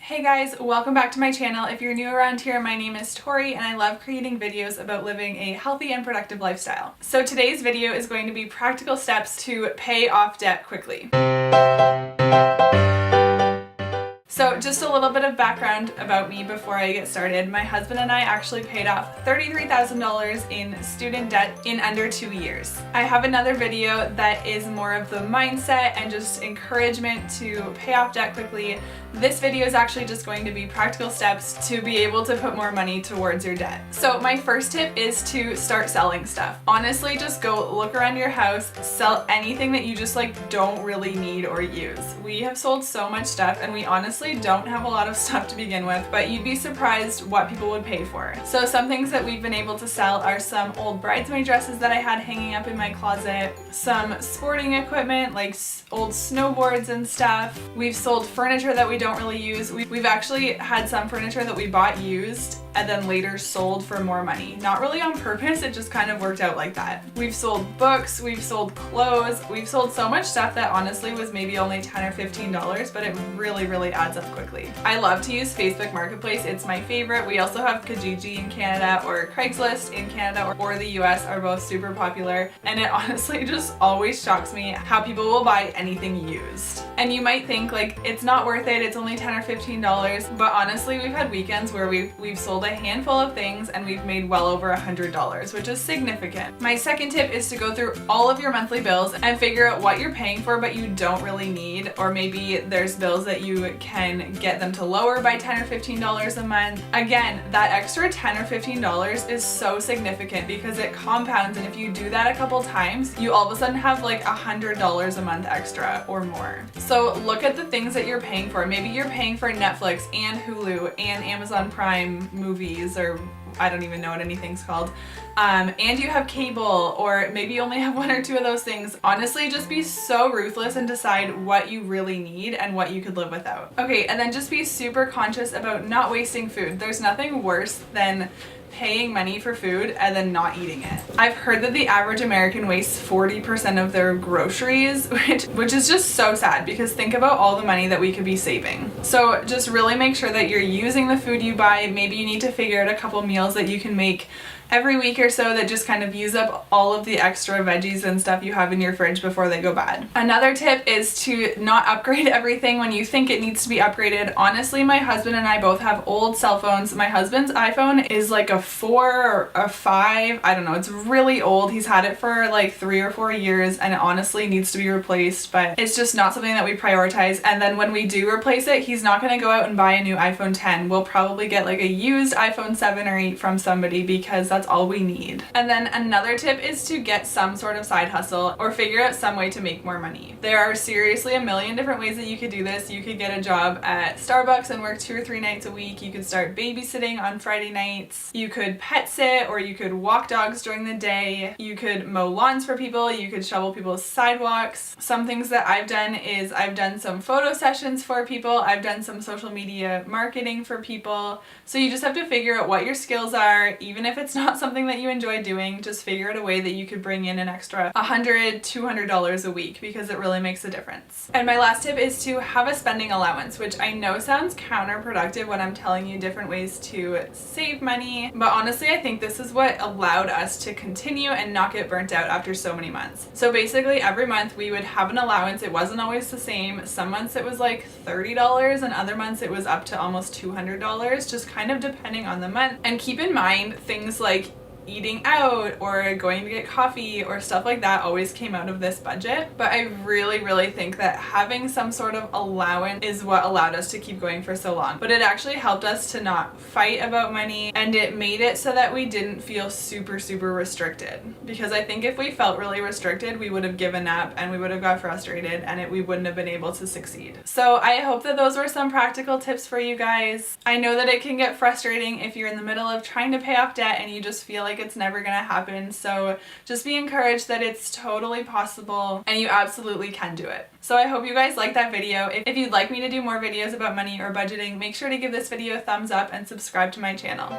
Hey guys, welcome back to my channel. If you're new around here, my name is Tori and I love creating videos about living a healthy and productive lifestyle. So today's video is going to be practical steps to pay off debt quickly. So just a little bit of background about me before I get started. My husband and I actually paid off $33,000 in student debt in under 2 years. I have another video that is more of the mindset and just encouragement to pay off debt quickly. This video is actually just going to be practical steps to be able to put more money towards your debt. So my first tip is to start selling stuff. Honestly, just go look around your house, sell anything that you just don't really need or use. We have sold so much stuff and we honestly don't have a lot of stuff to begin with, but you'd be surprised what people would pay for. So some things that we've been able to sell are some old bridesmaid dresses that I had hanging up in my closet, some sporting equipment like old snowboards and stuff. We've sold furniture that we don't really use. We've actually had some furniture that we bought used and then later sold for more money. Not really on purpose, it just kind of worked out like that. We've sold books, we've sold clothes, we've sold so much stuff that honestly was maybe only $10 or $15, but it really adds up quickly. I love to use Facebook Marketplace, it's my favorite. We also have Kijiji in Canada, or Craigslist in Canada or the US are both super popular, and it honestly just always shocks me how people will buy anything used. And you might think it's not worth it, it's only $10 or $15, but honestly we've had weekends where we've sold a handful of things and we've made well over $100, which is significant. My second tip is to go through all of your monthly bills and figure out what you're paying for but you don't really need, or maybe there's bills that you can get them to lower by $10 or $15 a month. Again, that extra $10 or $15 is so significant because it compounds, and if you do that a couple times, you all of a sudden have $100 a month extra or more. So look at the things that you're paying for. Maybe you're paying for Netflix and Hulu and Amazon Prime movies, or I don't even know what anything's called, and you have cable, or maybe you only have one or two of those things. Honestly, just be so ruthless and decide what you really need and what you could live without. Okay, and then just be super conscious about not wasting food. There's nothing worse than paying money for food and then not eating it. I've heard that the average American wastes 40% of their groceries, which is just so sad, because think about all the money that we could be saving. So just really make sure that you're using the food you buy. Maybe you need to figure out a couple meals that you can make every week or so that just kind of use up all of the extra veggies and stuff you have in your fridge before they go bad. Another tip is to not upgrade everything when you think it needs to be upgraded. Honestly, my husband and I both have old cell phones. My husband's iPhone is a 4 or a 5, I don't know, it's really old. He's had it for 3 or 4 years and it honestly needs to be replaced, but it's just not something that we prioritize. And then when we do replace it, he's not going to go out and buy a new iPhone 10. We'll probably get a used iPhone 7 or 8 from somebody, because that's all we need. And then another tip is to get some sort of side hustle or figure out some way to make more money. There are seriously a million different ways that you could do this. You could get a job at Starbucks and work 2 or 3 nights a week. You could start babysitting on Friday nights. You could pet sit, or you could walk dogs during the day. You could mow lawns for people. You could shovel people's sidewalks. Some things that I've done is I've done some photo sessions for people. I've done some social media marketing for people. So you just have to figure out what your skills are. Even if it's not something that you enjoy doing, just figure out a way that you could bring in an extra $100, $200 a week, because it really makes a difference. And my last tip is to have a spending allowance, which I know sounds counterproductive when I'm telling you different ways to save money, but honestly I think this is what allowed us to continue and not get burnt out after so many months. So basically every month we would have an allowance. It wasn't always the same. Some months it was $30 and other months it was up to almost $200, just kind of depending on the month. And keep in mind, things like eating out or going to get coffee or stuff like that always came out of this budget. But I really think that having some sort of allowance is what allowed us to keep going for so long. But it actually helped us to not fight about money, and it made it so that we didn't feel super restricted. Because I think if we felt really restricted, we would have given up and we would have got frustrated and we wouldn't have been able to succeed. So I hope that those were some practical tips for you guys. I know that it can get frustrating if you're in the middle of trying to pay off debt and you just feel like it's never gonna happen. So just be encouraged that it's totally possible and you absolutely can do it. So I hope you guys liked that video. If you'd like me to do more videos about money or budgeting, make sure to give this video a thumbs up and subscribe to my channel.